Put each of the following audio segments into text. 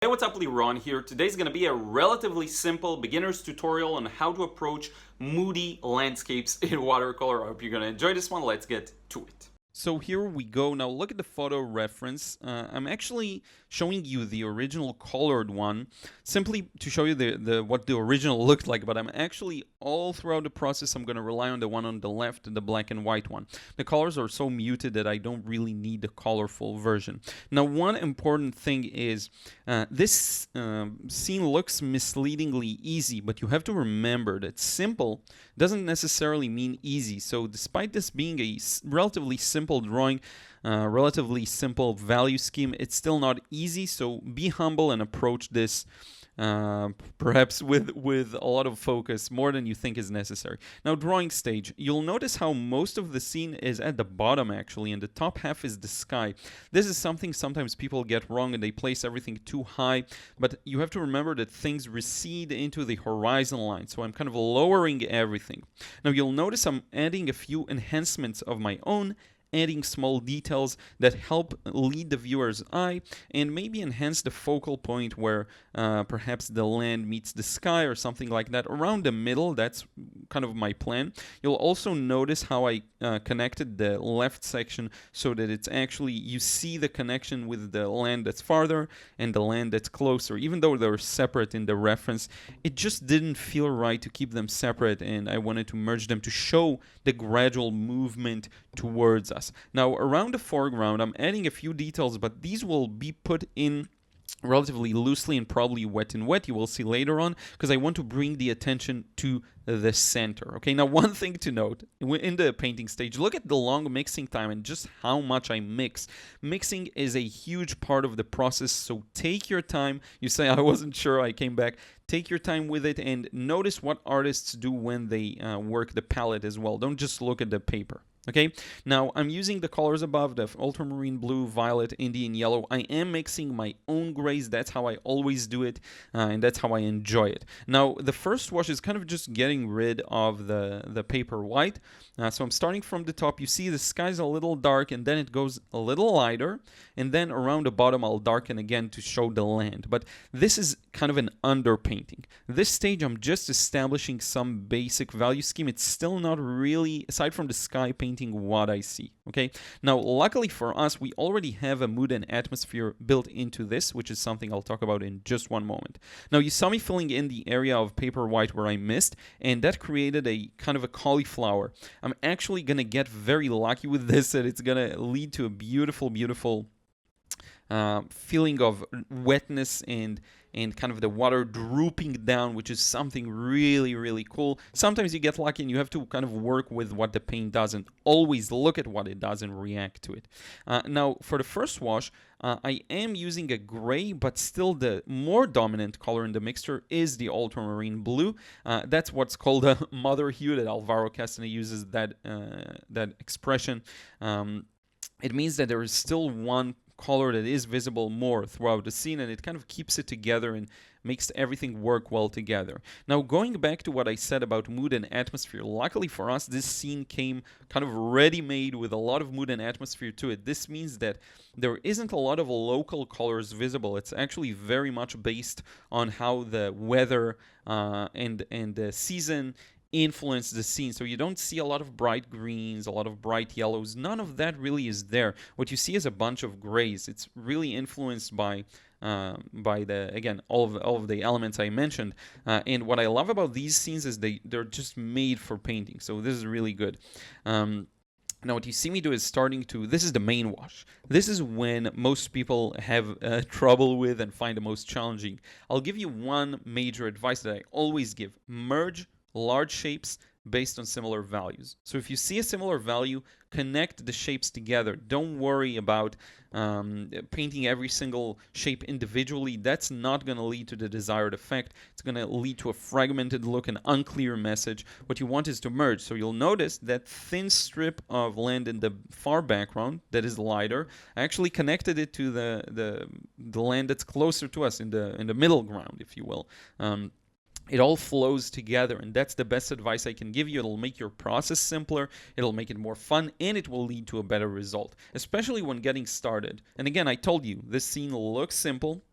Hey, what's up, Liron here. Today's going to be a relatively simple beginner's tutorial on how to approach moody landscapes in watercolor. I hope you're going to enjoy this one. Let's get to it. So here we go. Now look at the photo reference. I'm actually showing you the original colored one simply to show you what the original looked like, but I'm actually all throughout the process I'm going to rely on the one on the left, the black and white one. The colors are so muted that I don't really need the colorful version. Now one important thing is this scene looks misleadingly easy, but you have to remember that simple doesn't necessarily mean easy. So despite this being a relatively simple drawing, relatively simple value scheme, it's still not easy. So be humble and approach this perhaps with a lot of focus, more than you think is necessary. Now, drawing stage, you'll notice how most of the scene is at the bottom actually, and the top half is the sky. This is something sometimes people get wrong and they place everything too high, but you have to remember that things recede into the horizon line, so I'm kind of lowering everything. Now, you'll notice I'm adding a few enhancements of my own, adding small details that help lead the viewer's eye and maybe enhance the focal point where perhaps the land meets the sky or something like that. Around the middle, that's kind of my plan. You'll also notice how I connected the left section so that it's actually, you see the connection with the land that's farther and the land that's closer. Even though they're separate in the reference, it just didn't feel right to keep them separate, and I wanted to merge them to show the gradual movement towards us. Now, around the foreground, I'm adding a few details, but these will be put in relatively loosely and probably wet in wet, you will see later on, because I want to bring the attention to the center. Okay, now one thing to note in the painting stage, look at the long mixing time and just how much I mix. Mixing is a huge part of the process, so take your time. You say, I wasn't sure, I came back. Take your time with it and notice what artists do when they work the palette as well. Don't just look at the paper. Okay, now I'm using the colors above, the ultramarine blue, violet, Indian yellow. I am mixing my own grays. That's how I always do it, and that's how I enjoy it. Now, the first wash is kind of just getting rid of the paper white. So I'm starting from the top. You see the sky's a little dark, and then it goes a little lighter, and then around the bottom I'll darken again to show the land. But this is kind of an underpainting. This stage I'm just establishing some basic value scheme. It's still not really, aside from the sky painting, what I see. Okay, now luckily for us, we already have a mood and atmosphere built into this, which is something I'll talk about in just one moment. Now, you saw me filling in the area of paper white where I missed, and that created a kind of a cauliflower. I'm actually gonna get very lucky with this, and it's gonna lead to a beautiful feeling of wetness and kind of the water drooping down, which is something really cool. Sometimes you get lucky and you have to kind of work with what the paint does and always look at what it does and react to it. Now, for the first wash, I am using a gray, but still the more dominant color in the mixture is the ultramarine blue. That's what's called a mother hue, that Alvaro Castaneda uses that expression. It means that there is still one color that is visible more throughout the scene, and it kind of keeps it together and makes everything work well together. Now, going back to what I said about mood and atmosphere, luckily for us, this scene came kind of ready-made with a lot of mood and atmosphere to it. This means that there isn't a lot of local colors visible. It's actually very much based on how the weather and the season influence the scene. So you don't see a lot of bright greens, a lot of bright yellows. None of that really is there. What you see is a bunch of grays. It's really influenced by the, again, all of the elements I mentioned. And what I love about these scenes is they're just made for painting. So this is really good. Now, what you see me do is this is the main wash. This is when most people have trouble with and find the most challenging. I'll give you one major advice that I always give. Merge large shapes based on similar values. So if you see a similar value, connect the shapes together. Don't worry about painting every single shape individually. That's not going to lead to the desired effect. It's going to lead to a fragmented look, an unclear message. What you want is to merge. So you'll notice that thin strip of land in the far background that is lighter, I actually connected it to the land that's closer to us in the middle ground, if you will. It all flows together, and that's the best advice I can give you. It'll make your process simpler, it'll make it more fun, and it will lead to a better result, especially when getting started. And again, I told you, this scene looks simple.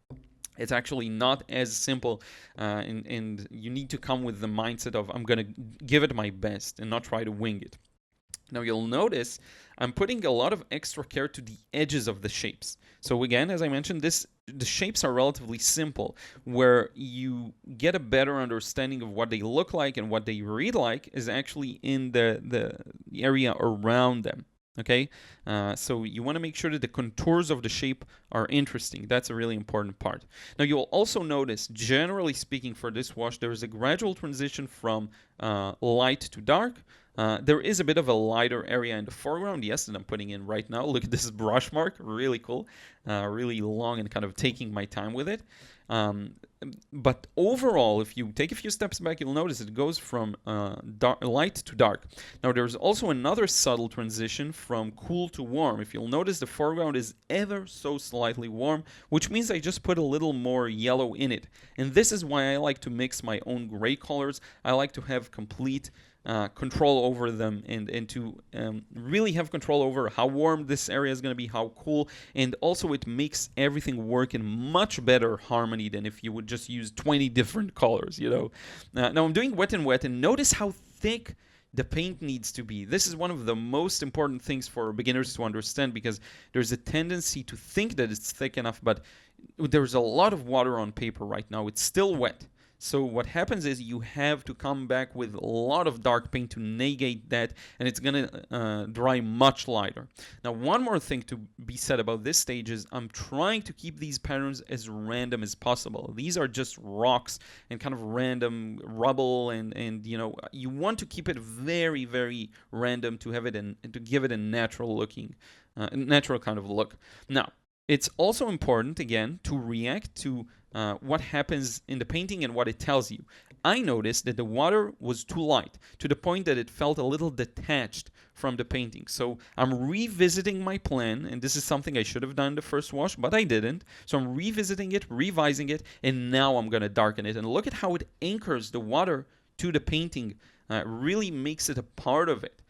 It's actually not as simple, and you need to come with the mindset of I'm going to give it my best and not try to wing it. Now you'll notice I'm putting a lot of extra care to the edges of the shapes. So again, as I mentioned, the shapes are relatively simple, where you get a better understanding of what they look like and what they read like is actually in the area around them. Okay, so you want to make sure that the contours of the shape are interesting. That's a really important part. Now you'll also notice, generally speaking, for this wash, there is a gradual transition from light to dark. There is a bit of a lighter area in the foreground, yes, that I'm putting in right now. Look at this brush mark, really cool, really long, and kind of taking my time with it. But overall, if you take a few steps back, you'll notice it goes from light to dark. Now, there's also another subtle transition from cool to warm. If you'll notice, the foreground is ever so slightly warm, which means I just put a little more yellow in it. And this is why I like to mix my own gray colors. I like to have complete control over them, and to really have control over how warm this area is going to be, how cool, and also it makes everything work in much better harmony than if you would just use 20 different colors, you know. Now I'm doing wet, and notice how thick the paint needs to be. This is one of the most important things for beginners to understand, because there's a tendency to think that it's thick enough, but there's a lot of water on paper right now. It's still wet. So what happens is you have to come back with a lot of dark paint to negate that, and it's going to dry much lighter. Now, one more thing to be said about this stage is I'm trying to keep these patterns as random as possible. These are just rocks and kind of random rubble, and you know, you want to keep it very, very random to have it and to give it a natural looking, natural kind of look. Now, it's also important, again, to react to what happens in the painting and what it tells you. I noticed that the water was too light, to the point that it felt a little detached from the painting. So I'm revisiting my plan, and this is something I should have done the first wash, but I didn't. So I'm revisiting it, revising it, and now I'm going to darken it. And look at how it anchors the water to the painting, really makes it a part of it.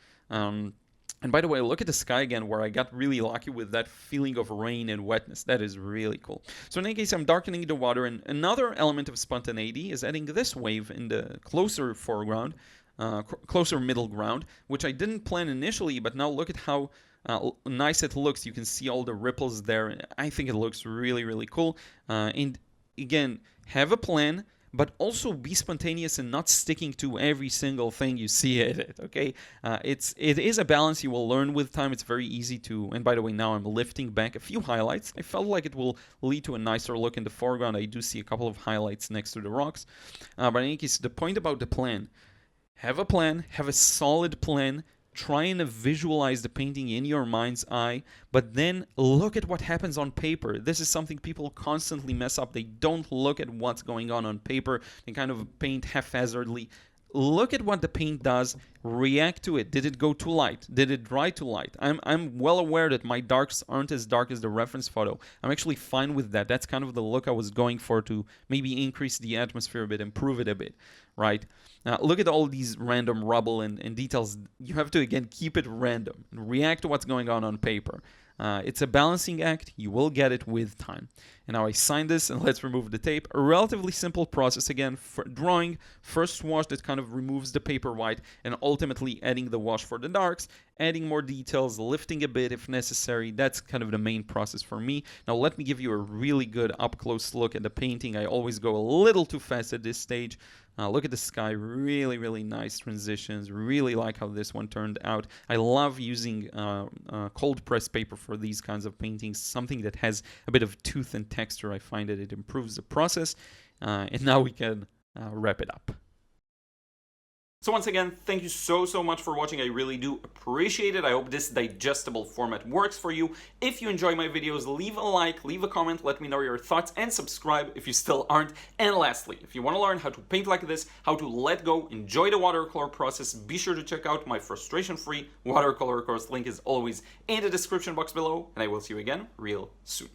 And by the way, look at the sky again, where I got really lucky with that feeling of rain and wetness. That is really cool. So in any case, I'm darkening the water, and another element of spontaneity is adding this wave in the closer foreground, closer middle ground, which I didn't plan initially, but now look at how nice it looks. You can see all the ripples there. I think it looks really, really cool. And again, have a plan, but also be spontaneous and not sticking to every single thing you see in it, okay? It is a balance you will learn with time. It's very easy to, and by the way, now I'm lifting back a few highlights. I felt like it will lead to a nicer look in the foreground. I do see a couple of highlights next to the rocks. But in any case, the point about the plan, have a solid plan. Try and visualize the painting in your mind's eye, but then look at what happens on paper. This is something people constantly mess up. They don't look at what's going on paper. They kind of paint haphazardly. Look at what the paint does. React to it. Did it go too light? Did it dry too light? I'm well aware that my darks aren't as dark as the reference photo. I'm actually fine with that. That's kind of the look I was going for, to maybe increase the atmosphere a bit, improve it a bit, right? Look at all these random rubble and details. You have to, again, keep it random and react to what's going on paper. It's a balancing act. You will get it with time. And now I sign this, and let's remove the tape. A relatively simple process, again, for drawing, first wash that kind of removes the paper white, and ultimately adding the wash for the darks, adding more details, lifting a bit if necessary. That's kind of the main process for me. Now let me give you a really good up-close look at the painting. I always go a little too fast at this stage. Look at the sky, really, really nice transitions. Really like how this one turned out. I love using cold press paper for these kinds of paintings, something that has a bit of tooth and texture. I find that it improves the process. And now we can wrap it up. So once again, thank you so much for watching. I really do appreciate it. I hope this digestible format works for you. If you enjoy my videos, leave a like, leave a comment, let me know your thoughts, and subscribe if you still aren't. And lastly, if you want to learn how to paint like this, how to let go, enjoy the watercolor process, be sure to check out my frustration-free watercolor course. Link is always in the description box below, and I will see you again real soon.